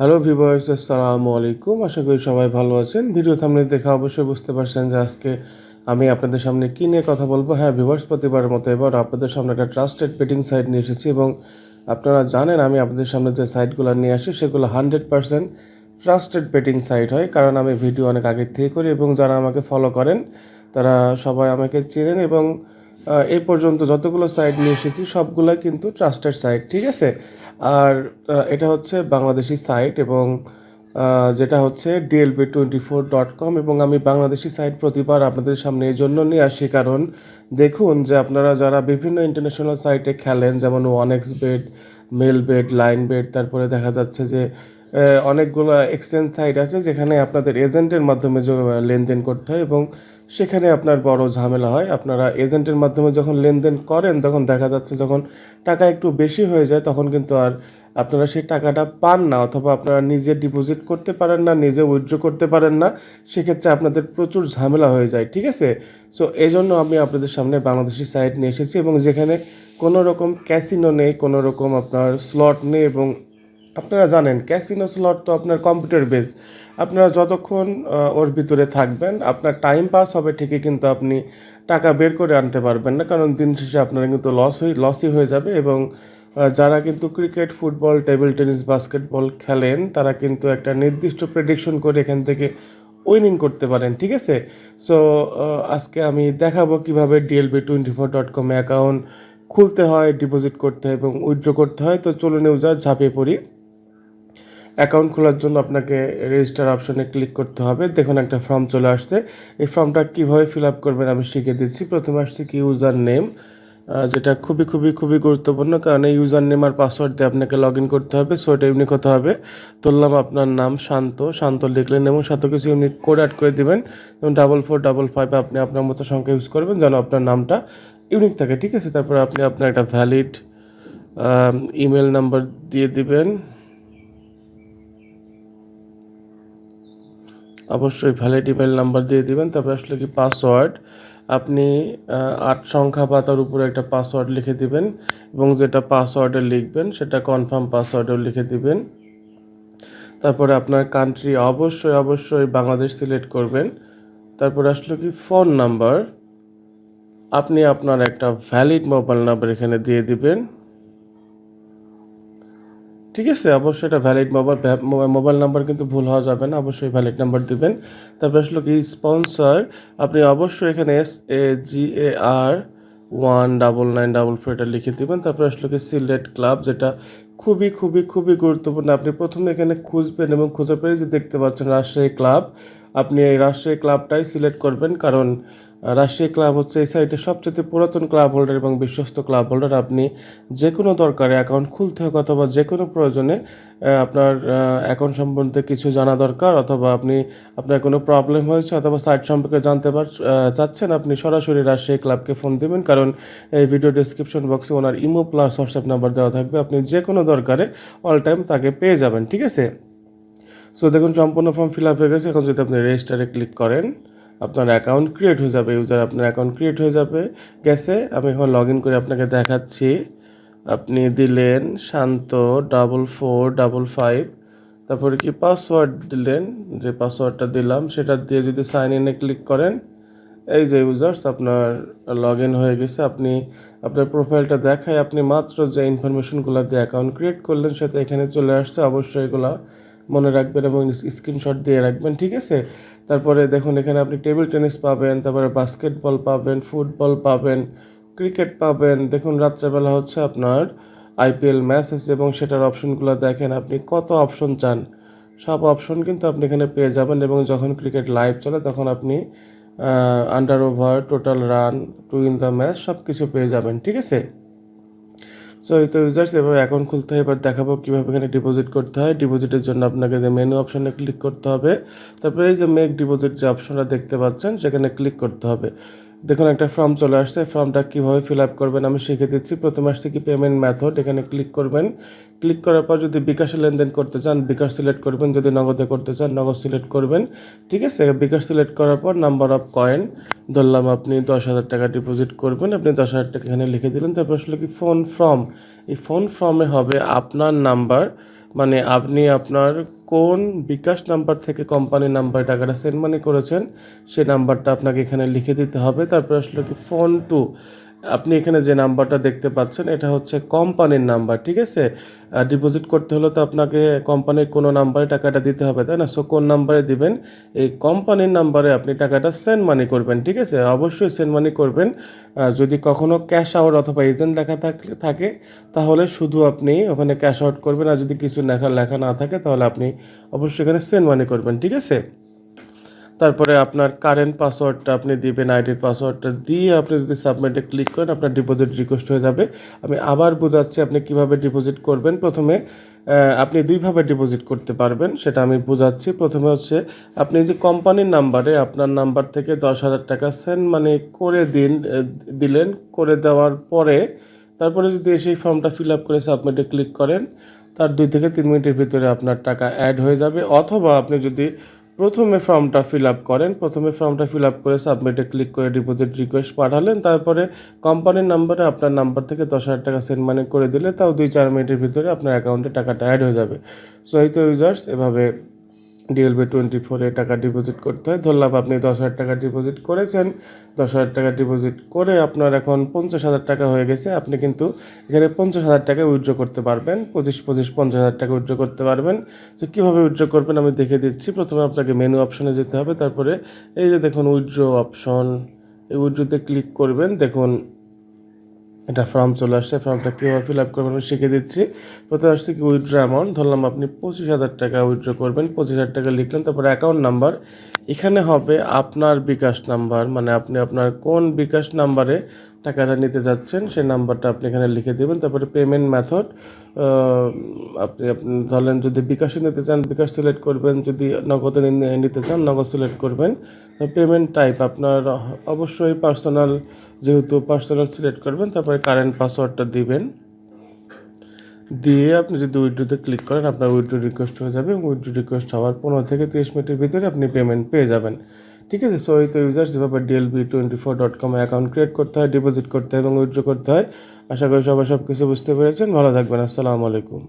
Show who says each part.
Speaker 1: Hello viewers, আসসালামু আলাইকুম। আশা করি সবাই ভালো আছেন। ভিডিও থাম্বনেল দেখে অবশ্যই বুঝতে পারছেন যে আজকে আমি আপনাদের সামনে কী নিয়ে কথা বলবো। হ্যাঁ ভিউয়ার্স, প্রতিবারের মতো এবার আপনাদের সামনে একটা ট্রাস্টেড বেটিং সাইট নিয়ে এসেছি এবং আপনারা জানেন আমি আপনাদের সামনে যে সাইটগুলো নিয়ে আসি সেগুলো 100% ট্রাস্টেড বেটিং সাইট হয়, কারণ আমি ভিডিও অনেক আগের থেকে করি এবং যারা আমাকে ফলো করেন তারা সবাই আমাকে চেনেন এবং এই পর্যন্ত যতগুলো সাইট নিয়ে এসেছি সবগুলাই কিন্তু ট্রাস্টেড সাইট, ঠিক আছে। আর এটা হচ্ছে বাংলাদেশি সাইট এবং যেটা হচ্ছে DLB24.com, এবং আমি বাংলাদেশি সাইট প্রতিবার আপনাদের সামনে এই জন্য নিয়ে আসি কারণ দেখুন যে আপনারা যারা বিভিন্ন ইন্টারন্যাশনাল সাইটে খেলেন, যেমন OneXBet, মেলবেট, লাইনবেট, তারপরে দেখা যাচ্ছে যে অনেকগুলো এক্সচেঞ্জ সাইট আছে যেখানে আপনাদের এজেন্টের মাধ্যমে লেনদেন করতে হয় এবং সেখানে আপনার বড় ঝামেলা হয়। আপনারা এজেন্টের মাধ্যমে যখন লেনদেন করেন তখন দেখা যাচ্ছে যখন টাকা একটু বেশি হয়ে যায় তখন কিন্তু আর আপনারা সেই টাকাটা পান না, অথবা আপনারা নিজে ডিপোজিট করতে পারেন না, নিজে উইথড্র করতে পারেন না। সেক্ষেত্রে আপনাদের প্রচুর ঝামেলা হয়ে যায়, ঠিক আছে। সো এই জন্য আমি আপনাদের সামনে বাংলাদেশি সাইট নিয়ে এসেছি এবং যেখানে কোনো রকম ক্যাসিনো নেই, কোনো রকম আপনার স্লট নেই। এবং আপনারা জানেন ক্যাসিনো স্লট তো আপনার কম্পিউটার বেস, আপনারা যতক্ষণ ওর ভিতরে থাকবেন আপনার টাইম পাস হবে ঠিকই, কিন্তু আপনি টাকা বের করে আনতে পারবেন না, কারণ দিন শেষে আপনারা কিন্তু লসই হয়ে যাবে। এবং যারা কিন্তু cricket, football, table tennis, basketball খেলেন তারা কিন্তু একটা নির্দিষ্ট প্রেডিকশন করে এখান থেকে উইনিং করতে পারেন, ঠিক আছে। সো আজকে আমি দেখাবো কিভাবে DLB24.com অ্যাকাউন্ট খুলতে হয়, ডিপোজিট করতে হয় এবং উইথড্র করতে হয়। তো চলুন ইউজার ঝাঁপিয়ে পড়ি। অ্যাকাউন্ট খোলার জন্য আপনাকে রেজিস্টার অপশনে ক্লিক করতে হবে। দেখুন একটা ফর্ম চলে আসছে। এই ফর্মটা কীভাবে ফিল আপ করবেন আমি শিখিয়ে দিচ্ছি। প্রথমে আসছে কি ইউজার নেম, যেটা খুবই গুরুত্বপূর্ণ, কারণ এই ইউজার নেম আর পাসওয়ার্ড দিয়ে আপনাকে লগ ইন করতে হবে। সো এটা ইউনিক হতে হবে। ধরলাম আপনার নাম শান্ত লিখলেন এবং সাথে কিছু ইউনিক কোড অ্যাড করে দিবেন, যেমন 4455। আপনি আপনার মতো সংখ্যা ইউজ করবেন যেন আপনার নামটা ইউনিক থাকে, ঠিক আছে। তারপর আপনি আপনার একটা ভ্যালিড ইমেল নাম্বার দিয়ে দিবেন, অবশ্যই ভ্যালিড ইমেল নাম্বার দিয়ে দিবেন। তারপর আসলে কি পাসওয়ার্ড, আপনি 8 সংখ্যা বা তার উপরে একটা পাসওয়ার্ড লিখে দিবেন এবং যেটা পাসওয়ার্ডে লিখবেন সেটা কনফার্ম পাসওয়ার্ডেও লিখে দিবেন। তারপরে আপনার কান্ট্রি অবশ্যই বাংলাদেশ সিলেক্ট করবেন। তারপরে আসলে কি ফোন নাম্বার, আপনি আপনার একটা ভ্যালিড মোবাইল নাম্বার এখানে দিয়ে দিবেন, ঠিক আছে। অবশ্যই এটা ভ্যালিড মোবাইল নাম্বার কিন্তু ভুল হওয়া যাবে না, অবশ্যই ভ্যালিড নাম্বার দিবেন। তারপরে আসলে কি স্পন্সর, আপনি অবশ্যই এখানে SAGR 1994 এটা লিখে দিবেন। তারপরে আসলে কি সিলেক্ট ক্লাব, যেটা খুবই গুরুত্বপূর্ণ। আপনি প্রথমে এখানে খুঁজবেন এবং খোঁজার পরে যে দেখতে পাচ্ছেন রাজশাহী ক্লাব, আপনি এই রাজশাহী ক্লাবটাই সিলেক্ট করবেন, কারণ রাজশাহী ক্লাব হচ্ছে এই সাইটের সবচেয়ে পুরাতন ক্লাব হোল্ডার এবং বিশ্বস্ত ক্লাব হোল্ডার। আপনি যে কোনো দরকারে অ্যাকাউন্ট খুলতে হোক অথবা যে কোনো প্রয়োজনে আপনার অ্যাকাউন্ট সম্বন্ধে কিছু জানা দরকার, অথবা আপনার কোনো প্রবলেম হয়েছে অথবা সাইট সম্পর্কে জানতে চাচ্ছেন, আপনি সরাসরি রাজশাহী ক্লাবকে ফোন দেবেন, কারণ এই ভিডিও ডিসক্রিপশন বক্সে ওনার ইমো প্লাস হোয়াটসঅ্যাপ নাম্বার দেওয়া থাকবে। আপনি যে কোনো দরকারে অল টাইম তাকে পেয়ে যাবেন, ঠিক আছে। সো দেখুন সম্পূর্ণ ফর্ম ফিল আপ হয়ে গেছে। এখন যদি আপনি রেজিস্টারে ক্লিক করেন আপনার অ্যাকাউন্ট ক্রিয়েট হয়ে যাবে, আপনার অ্যাকাউন্ট ক্রিয়েট হয়ে যাবে গেছে। আমি এখন লগ ইন করে আপনাকে দেখাচ্ছি। আপনি দিলেন শান্ত 4455, তারপরে কি পাসওয়ার্ড দিলেন, যে পাসওয়ার্ডটা দিলাম সেটা দিয়ে যদি সাইন ইনে ক্লিক করেন, এই যে ইউজার্স আপনার লগ ইন হয়ে গেছে। আপনি আপনার প্রোফাইলটা দেখায় আপনি মাত্র যে ইনফরমেশনগুলো দিয়ে অ্যাকাউন্ট ক্রিয়েট করলেন সেটা এখানে চলে আসছে। অবশ্যই এগুলো মনে রাখবেন এবং স্ক্রিনশট দিয়ে রাখবেন, ঠিক আছে। তারপরে দেখুন এখানে আপনি টেবিল টেনিস পাবেন, তারপরে বাস্কেটবল পাবেন, ফুটবল পাবেন, ক্রিকেট পাবেন। দেখুন রাত্রেবেলা হচ্ছে আপনার IPL ম্যাচ আছে এবং সেটার অপশনগুলো দেখেন, আপনি কত অপশন চান সব অপশন কিন্তু আপনি এখানে পেয়ে যাবেন। এবং যখন ক্রিকেট লাইভ চলে তখন আপনি under over, total run, to in the match সব কিছু পেয়ে যাবেন, ঠিক আছে। সো এই তো ইউজার্স, এভাবে অ্যাকাউন্ট খুলতে হয়। এবার দেখাবো কীভাবে এখানে ডিপোজিট করতে হয়। ডিপোজিটের জন্য আপনাকে যে মেনু অপশানে ক্লিক করতে হবে, তারপরে এই যে মেক ডিপোজিট যে অপশনটা দেখতে পাচ্ছেন সেখানে ক্লিক করতে হবে। দেখুন একটা ফর্ম চলে আসছে, ফর্মটা কীভাবে ফিল আপ করবেন আমি শিখে দিচ্ছি। প্রথমে আসছে কি পেমেন্ট মেথড, এখানে ক্লিক করবেন। ক্লিক করার পর যদি বিকাশে লেনদেন করতে চান বিকাশ সিলেক্ট করবেন, যদি নগদে করতে চান নগদ সিলেক্ট করবেন, ঠিক আছে। বিকাশ সিলেক্ট করার পর নাম্বার অফ কয়েন ধরলাম আপনি 10,000 টাকা ডিপোজিট করবেন, আপনি 10,000 টাকা এখানে লিখে দিলেন। তারপর আসলে কি ফোন ফর্ম, এই ফোন ফর্মে হবে আপনার নাম্বার মানে আপনি আপনার কোন বিকাশ নাম্বার থেকে কোম্পানির নাম্বারে টাকাটা সেন্ড মানি করেছেন সেই নাম্বারটা আপনাকে এখানে লিখে দিতে হবে। তারপর আসলে কি ফোন টু, আপনি এখানে যে নাম্বারটা দেখতে পাচ্ছেন এটা হচ্ছে কোম্পানির নাম্বার, ঠিক আছে। ডিপোজিট করতে হলে তো আপনাকে কোম্পানির কোনো নাম্বারে টাকাটা দিতে হবে, তাই না? সো কোন নাম্বারে দিবেন, এই কোম্পানির নাম্বারে আপনি টাকাটা সেন্ড মানি করবেন, ঠিক আছে। অবশ্যই সেন্ড মানি করবেন। যদি কখনো ক্যাশ আউট অথবা এজেন্ট লেখা থাকে তাহলে শুধু আপনি ওখানে ক্যাশ আউট করবেন, আর যদি কিছু লেখা লেখা না থাকে তাহলে আপনি অবশ্যই এখানে সেন্ড মানি করবেন, ঠিক আছে। তারপরে আপনার কারেন্ট পাসওয়ার্ডটা আপনি দিবেন, আইডির পাসওয়ার্ডটা দিয়ে আপনি যদি সাবমিটে ক্লিক করেন আপনার ডিপোজিট রিকোয়েস্ট হয়ে যাবে। আমি আবার বোঝাচ্ছি আপনি কিভাবে ডিপোজিট করবেন। প্রথমে আপনি দুইভাবে ডিপোজিট করতে পারবেন, সেটা আমি বোঝাচ্ছি। প্রথমে হচ্ছে আপনি যে কোম্পানির নাম্বারে আপনার নাম্বার থেকে 10,000 টাকা সেন্ড মানে করে দিলেন, করে দেওয়ার পরে তারপরে যদি সেই ফর্মটা ফিল আপ করে সাবমিটে ক্লিক করেন, তার 2 থেকে 3 মিনিটের ভিতরে আপনার টাকা অ্যাড হয়ে যাবে। অথবা আপনি যদি প্রথমে ফর্মটা ফিল আপ করে সাবমিটে ক্লিক করে ডিপোজিট রিকোয়েস্ট পাঠালেন, তারপরে কোম্পানির নাম্বারে আপনার নাম্বার থেকে 10,000 টাকা সেন্ড মানি করে দিলে তাও 2-4 মিনিটের ভিতরে আপনার অ্যাকাউন্টে টাকাটা অ্যাড হয়ে যাবে। সো এই তো ইউজার্স, এভাবে DLB24-এ টাকা ডিপোজিট করতে হয়। ধরলাম আপনি 10,000 টাকা ডিপোজিট করেছেন, 10,000 টাকা ডিপোজিট করে আপনার এখন 50,000 টাকা হয়ে গেছে। আপনি কিন্তু এখানে 50,000 টাকা উইথড্র করতে পারবেন, 50,000 টাকা উইথড্র করতে পারবেন। সো কীভাবে উইথড্র করবেন আমি দেখে দিচ্ছি। প্রথমে আপনাকে মেনু অপশনে যেতে হবে, তারপরে এই যে দেখুন উইথড্র অপশন, এই উইথড্রোতে ক্লিক করবেন। দেখুন এটা ফর্ম চলে আসছে, ফর্মটা কীভাবে ফিল আপ করবেন আমি শিখে দিচ্ছি। প্রথমে আসছে কি উইথড্র অ্যামাউন্ট, ধরলাম আপনি 25,000 টাকা উইথড্র করবেন, 25,000 টাকা লিখলেন। তারপরে অ্যাকাউন্ট নাম্বার, এখানে হবে আপনার বিকাশ নাম্বার, মানে আপনি আপনার কোন বিকাশ নাম্বারে টাকাটা নিতে যাচ্ছেন সেই নাম্বারটা আপনি এখানে লিখে দেবেন। তারপরে পেমেন্ট মেথড, আপনি ধরলেন যদি বিকাশে নিতে চান বিকাশ সিলেক্ট করবেন, যদি নগদে নিতে চান নগদ সিলেক্ট করবেন। পেমেন্ট টাইপ আপনার অবশ্যই পার্সোনাল, যেহেতু পার্সোনাল সিলেক্ট করবেন। তারপরে কারেন্ট পাসওয়ার্ডটা দিবেন, দিয়ে আপনি যদি উইথড্রোতে ক্লিক করেন আপনার উইথড্রো রিকোয়েস্ট হয়ে যাবে, এবং উইথড্রো রিকোয়েস্ট হওয়ার 15 থেকে 30 মিনিটের ভিতরে আপনি পেমেন্ট পেয়ে যাবেন, ঠিক আছে। সো এই তো ইউজার্স, যেভাবে DLB24.com অ্যাকাউন্ট ক্রিয়েট করতে হয়, ডিপোজিট করতে হয় এবং উইথড্রো করতে হয়। আশা করি সবাই সব কিছু বুঝতে পেরেছেন। ভালো থাকবেন। আসসালামু আলাইকুম।